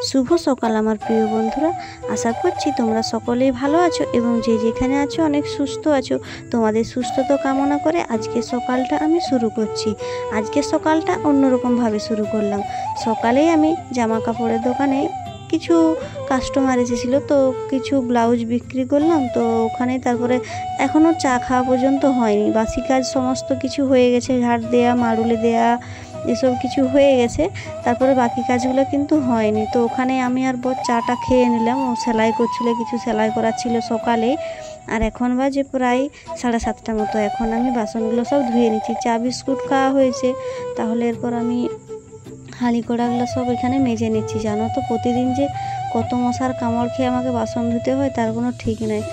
শুভ সকাল আমার প্রিয় বন্ধুরা। আশা করছি তোমরা সকলেই ভালো আছো এবং যে যেখানে আছো অনেক সুস্থ আছো। তোমাদের সুস্থতা কামনা করে আজকে সকালটা আমি শুরু করছি। আজকে সকালটা অন্যরকমভাবে শুরু করলাম। সকালেই আমি জামা কাপড়ের দোকানে কিছু কাস্টমার এসেছিলো, তো কিছু ব্লাউজ বিক্রি করলাম। তো ওখানে তারপরে এখনও চা খাওয়া পর্যন্ত হয়নি, বাসি কাজ সমস্ত কিছু হয়ে গেছে, ঝাড় দেয়া, মাড়ুলে দেয়া, এসব কিছু হয়ে গেছে। তারপরে বাকি কাজগুলো কিন্তু হয়নি। তো ওখানে আমি আর বর চাটা খেয়ে নিলাম। ও সেলাই করছিল, কিছু সেলাই করার ছিল সকালে। আর এখন বাজে প্রায় 7:30 মতো। এখন আমি বাসনগুলো সব ধুয়ে নিচ্ছি। চা বিস্কুট খাওয়া হয়েছে, তাহলে এরপর আমি হাঁড়ি কড়াগুলো সব এখানে মেজে নিচ্ছি। জানো তো প্রতিদিন যে কত মশার কামড় খেয়ে আমাকে বাসন ধুতে হয় তার কোনো ঠিক নেই।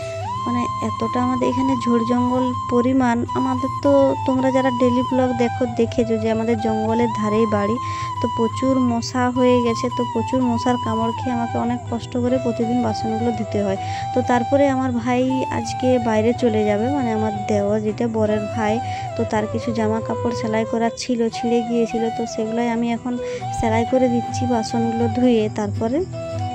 মানে এতটা আমাদের এখানে ঝোড় জঙ্গল পরিমাণ। আমাদের তো তোমরা যারা ডেলি ব্লগ দেখেছো যে আমাদের জঙ্গলের ধারেই বাড়ি, তো প্রচুর মশা হয়ে গেছে। তো প্রচুর মশার কামড় খেয়ে আমাকে অনেক কষ্ট করে প্রতিদিন বাসনগুলো ধুতে হয়। তো তারপরে আমার ভাই আজকে বাইরে চলে যাবে, মানে আমার দেওর যেটা বরের ভাই, তো তার কিছু জামা কাপড় সেলাই করার ছিল, ছিঁড়ে গিয়েছিল। তো সেগুলোই আমি এখন সেলাই করে দিচ্ছি বাসনগুলো ধুয়ে। তারপরে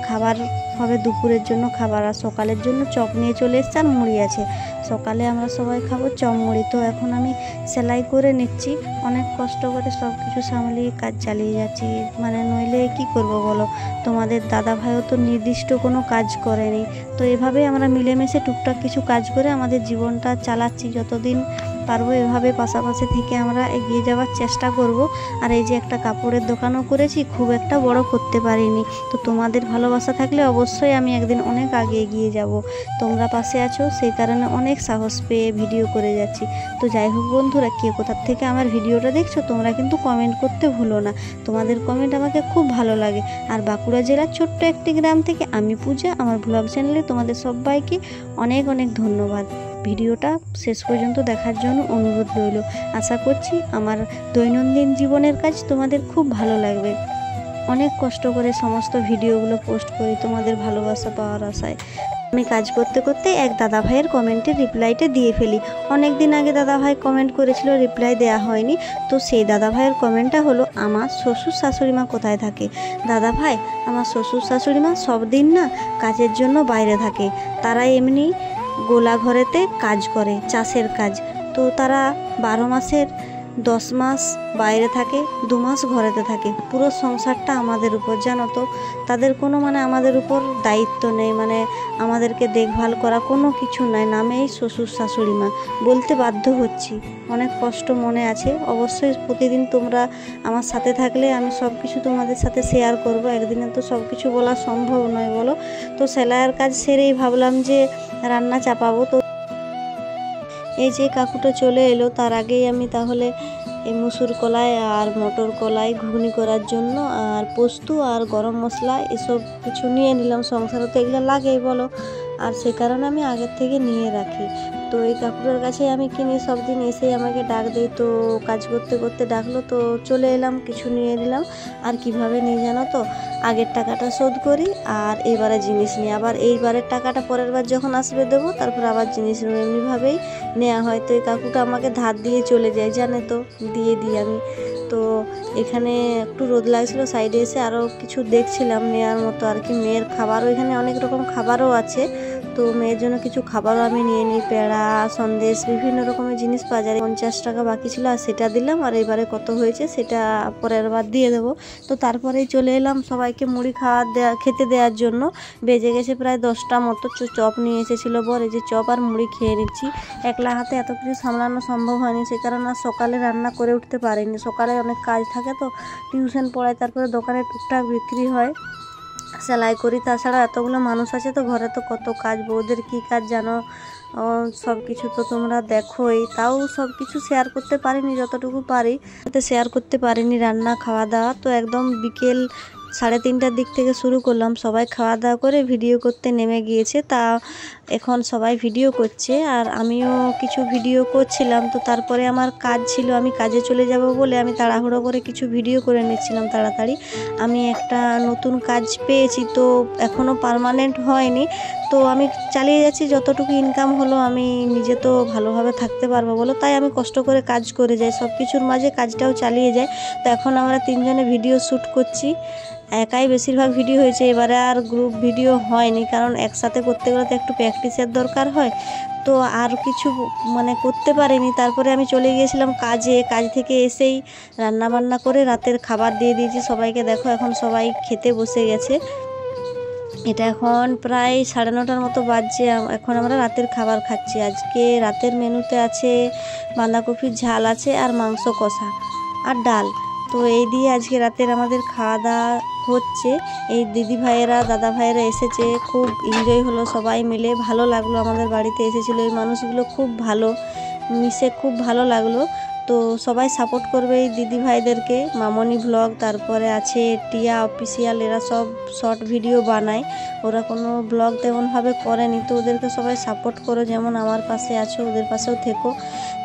খাবার হবে দুপুরের জন্য খাবার। আর সকালের জন্য চপ নিয়ে চলে এসছে আর মুড়ি আছে। সকালে আমরা সবাই খাবো চপ মুড়ি। তো এখন আমি সেলাই করে নিচ্ছি, অনেক কষ্ট করে সব কিছু সামলিয়ে কাজ চালিয়ে যাচ্ছি। মানে নইলে কি করব বলো, তোমাদের দাদা ভাইও তো নির্দিষ্ট কোনো কাজ করেনি। তো এভাবেই আমরা মিলেমিশে টুকটাক কিছু কাজ করে আমাদের জীবনটা চালাচ্ছি। যতদিন পারবো এভাবে পাশাপাশি থেকে আমরা এগিয়ে যাওয়ার চেষ্টা করব। আর এই যে একটা কাপড়ের দোকানও করেছি, খুব একটা বড় করতে পারিনি। তো তোমাদের ভালোবাসা থাকলে অবশ্যই আমি একদিন অনেক আগে এগিয়ে যাব। তোমরা পাশে আছো, সেই কারণে অনেক সাহস পেয়ে ভিডিও করে যাচ্ছি। তো যাই হোক বন্ধুরা, কে কোথার থেকে আমার ভিডিওটা দেখছো তোমরা কিন্তু কমেন্ট করতে ভুলো না। তোমাদের কমেন্ট আমাকে খুব ভালো লাগে। আর বাঁকুড়া জেলার ছোট্ট একটি গ্রাম থেকে আমি পূজা, আমার ব্লগ চ্যানেলে তোমাদের সবাইকে অনেক অনেক ধন্যবাদ। ভিডিওটা শেষ পর্যন্ত দেখার জন্য অনুরোধ রইল। আশা করছি আমার দৈনন্দিন জীবনের কাজ তোমাদের খুব ভালো লাগবে। অনেক কষ্ট করে সমস্ত ভিডিওগুলো পোস্ট করি তোমাদের ভালোবাসা পাওয়ার আশায়। আমি কাজ করতে করতে এক দাদা ভাইয়ের কমেন্টের রিপ্লাইটা দিয়ে ফেলি। অনেক দিন আগে দাদা ভাই কমেন্ট করেছিল, রিপ্লাই দেওয়া হয়নি। তো সেই দাদা ভাইয়ের কমেন্টটা হলো, আমার শ্বশুর শাশুড়ি মা কোথায় থাকে? দাদা ভাই, আমার শ্বশুর শাশুড়ি মা সব দিন না কাজের জন্য বাইরে থাকে। তারা এমনি গোলা ঘরেতে কাজ করে, চাষের কাজ। তো তারা 12 মাসের 10 মাস বাইরে থাকে, 2 মাস ঘরেতে থাকে। পুরো সংসারটা আমাদের উপর, জানো তো। তাদের কোনো আমাদের উপর দায়িত্ব নেই, আমাদেরকে দেখভাল করা কোনো কিছু নাই। নামেই শ্বশুর শাশুড়ি মা, বলতে বাধ্য হচ্ছি। অনেক কষ্ট মনে আছে। অবশ্যই প্রতিদিন তোমরা আমার সাথে থাকলে আমি সব কিছু তোমাদের সাথে শেয়ার করব। একদিনে তো সব কিছু বলা সম্ভব নয় বলো। তো সেলাইয়ের কাজ সেরেই ভাবলাম যে রান্না চাপাবো। তো এই যে কাকুটা চলে এলো, তার আগেই আমি তাহলে এই মুসুর কলাই আর মটর কলাই ঘুগনি করার জন্য আর পোস্ত আর গরম মশলা এসব কিছু নিয়ে নিলাম। সংসারে তো এগুলো লাগেই বলো, আর সে কারণে আমি আগের থেকে নিয়ে রাখি। তো এই কাকুটার কাছে আমি কিনি সব দিন, এসেই আমাকে ডাক দেয়। তো কাজ করতে করতে ডাকলো, তো চলে এলাম, কিছু নিয়ে নিলাম। আর কিভাবে নিয়ে জানো তো, আগের টাকাটা শোধ করি আর এইবারে জিনিস নিই। আবার এইবারের টাকাটা পরের বার যখন আসবে দেবো, তারপর আবার জিনিস নেব, এমনিভাবেই নেওয়া হয়। তো এই কাকুটা আমাকে ধার দিয়ে চলে যায়, জানে তো, দিয়ে দিই আমি। তো এখানে একটু রোদ লাগছিল, সাইডে এসে আরও কিছু দেখছিলাম নেওয়ার মতো আর কি। মেয়ের খাবারও এখানে অনেক রকম খাবারও আছে। তো মেয়ের জন্য কিছু খাবারও আমি নিয়ে নিই, পেড়া, সন্দেশ, বিভিন্ন রকমের জিনিস পাওয়া যায়। 50 টাকা বাকি ছিল, আর সেটা দিলাম। আর এবারে কত হয়েছে সেটা পরের বার দিয়ে দেবো। তো তারপরেই চলে এলাম সবাইকে মুড়ি খেতে দেওয়ার জন্য। বেজে গেছে প্রায় 10টা মতো। চপ নিয়ে এসেছিলো বর, এই যে চপ আর মুড়ি খেয়ে নিচ্ছি। একলা হাতে এত কিছু সামলানো সম্ভব হয়নি, সে কারণে আর সকালে রান্না করে উঠতে পারিনি। সকালে অনেক কাজ থাকে, তো টিউশন পড়ায়, তারপরে দোকানে টুকটাক বিক্রি হয়, সেলাই করি। তাছাড়া এতগুলো মানুষ আছে, তো ঘরে তো কত কাজ। বউদের কী কাজ জানো, সব কিছু তো তোমরা দেখোই। তাও সব কিছু শেয়ার করতে পারিনি, যতটুকু পারি শেয়ার করতে পারিনি। রান্না খাওয়া দাওয়া তো একদম বিকেল 3:30টার দিক থেকে শুরু করলাম। সবাই খাওয়া দাওয়া করে ভিডিও করতে নেমে গিয়েছে। তা এখন সবাই ভিডিও করছে আর আমিও কিছু ভিডিও করছিলাম। তো তারপরে আমার কাজ ছিল, আমি কাজে চলে যাব বলে আমি তাড়াহুড়ো করে কিছু ভিডিও করে নিচ্ছিলাম তাড়াতাড়ি। আমি একটা নতুন কাজ পেয়েছি, তো এখনও পার্মানেন্ট হয়নি। তো আমি চালিয়ে যাচ্ছি, যতটুকু ইনকাম হলো আমি নিজে তো ভালোভাবে থাকতে পারবো বলো, তাই আমি কষ্ট করে কাজ করে যাই, সব কিছুর মাঝে কাজটাও চালিয়ে যাই। তো এখন আমরা 3 জনে ভিডিও শ্যুট করছি। একাই বেশিরভাগ ভিডিও হয়েছে, এবারে আর গ্রুপ ভিডিও হয়নি, কারণ একসাথে করতে গেলে তো একটু প্র্যাকটিসের দরকার হয়। তো আর কিছু মানে করতে পারিনি। তারপরে আমি চলে গিয়েছিলাম কাজে, কাজ থেকে এসেই রান্না বান্না করে রাতের খাবার দিয়ে দিয়েছি সবাইকে। দেখো এখন সবাই খেতে বসে গেছে। এটা এখন প্রায় 9:30 মতো বাজছে। এখন আমরা রাতের খাবার খাচ্ছি। আজকে রাতের মেনুতে আছে বাঁধাকপির ঝাল আছে আর মাংস কষা আর ডাল। তো এই দিয়ে আজকে রাতের আমাদের খাওয়া দাওয়া হচ্ছে। এই দিদি ভাইয়েরা দাদা ভাইয়েরা এসেছে, খুব এনজয় হলো সবাই মিলে, ভালো লাগলো। আমাদের বাড়িতে এসেছিলো এই মানুষগুলো, খুব ভালো মিশে, খুব ভালো লাগলো। তো সবাই সাপোর্ট করবে এই দিদি ভাইদেরকে। মামনি ব্লগ, তারপরে আছে টিয়া অফিসিয়াল, এরা সব শর্ট ভিডিও বানায়, ওরা কোনো ব্লগ তেমনভাবে করেনি। তো ওদেরকে সবাই সাপোর্ট করো, যেমন আমার পাশে আছো ওদের পাশেও থেকো।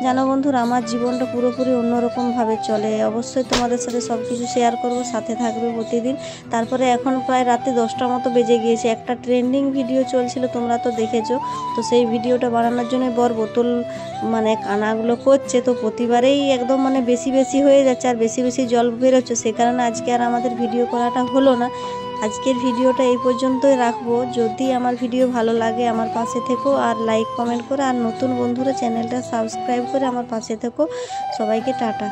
জানো বন্ধুরা, আমার জীবনটা পুরোপুরি অন্যরকমভাবে চলে। অবশ্যই তোমাদের সাথে সব কিছু শেয়ার করব, সাথে থাকবে প্রতিদিন। তারপরে এখন প্রায় রাতে 10টা মতো বেজে গিয়েছে। একটা ট্রেন্ডিং ভিডিও চলছিল, তোমরা তো দেখেছো। তো সেই ভিডিওটা বানানোর জন্য বর বোতল মানে কানাগুলো করছে। তো প্রতিবারেই একদম মানে বেশি বেশি হয়ে যাচ্ছে আর বেশি বেশি জল বেরোচ্ছে, সে কারণে আজকে আর আমাদের ভিডিও করাটা হলো না। আজকের ভিডিওটা এই পর্যন্তই রাখবো। যদি আমার ভিডিও ভালো লাগে আমার পাশে থেকো আর লাইক কমেন্ট করে, আর নতুন বন্ধুরা চ্যানেলটা সাবস্ক্রাইব করে আমার পাশে থেকো। সবাইকে টাটা।